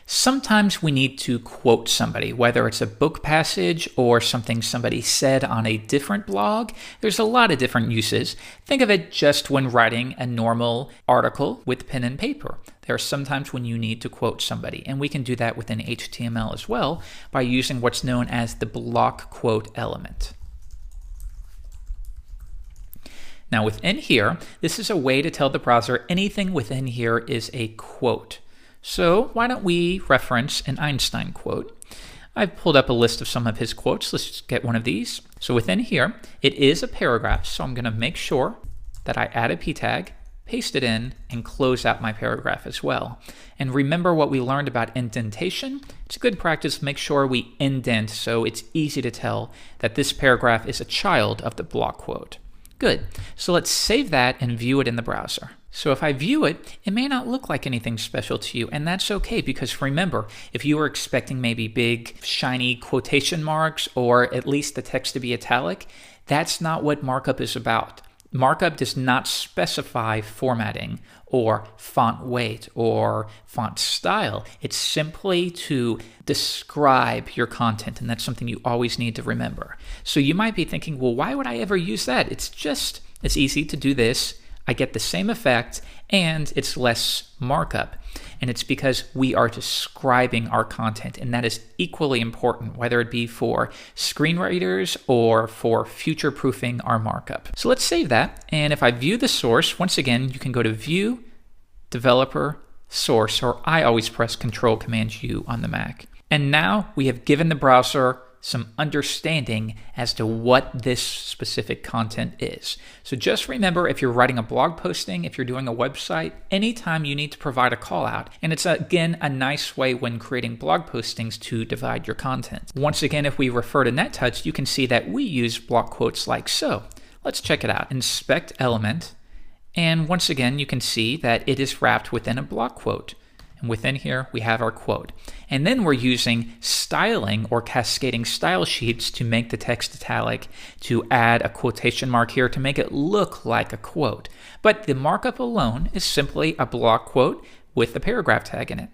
Sometimes we need to quote somebody, whether it's a book passage or something somebody said on a different blog. There's a lot of different uses. Think of it just when writing a normal article with pen and paper. There are some times when you need to quote somebody, and we can do that within HTML as well by using what's known as the block quote element. Now within here, this is a way to tell the browser anything within here is a quote. So why don't we reference an Einstein quote? I've pulled up a list of some of his quotes. Let's just get one of these. So within here, it is a paragraph, so I'm going to make sure that I add a p tag, paste it in, and close out my paragraph as well. And remember what we learned about indentation? It's a good practice to make sure we indent so it's easy to tell that this paragraph is a child of the block quote. Good. So let's save that and view it in the browser. So if I view it, it may not look like anything special to you, and that's okay, because remember, if you were expecting maybe big, shiny quotation marks or at least the text to be italic, that's not what markup is about. Markup does not specify formatting or font weight or font style. It's simply to describe your content, and that's something you always need to remember. So you might be thinking, well, why would I ever use that? It's easy to do this. I get the same effect, and it's less markup. And it's because we are describing our content, and that is equally important, whether it be for screenwriters or for future-proofing our markup. So let's save that, and if I view the source, once again, you can go to View, Developer, Source, or I always press Control-Command-U on the Mac. And now we have given the browser some understanding as to what this specific content is. So just remember, if you're writing a blog posting, if you're doing a website, anytime you need to provide a call out, and it's again a nice way when creating blog postings to divide your content. Once again, if we refer to NetTouch, you can see that we use block quotes like so. Let's check it out. Inspect element, and once again, you can see that it is wrapped within a block quote. And within here, we have our quote. And then we're using styling or cascading style sheets to make the text italic, to add a quotation mark here to make it look like a quote. But the markup alone is simply a block quote with the paragraph tag in it.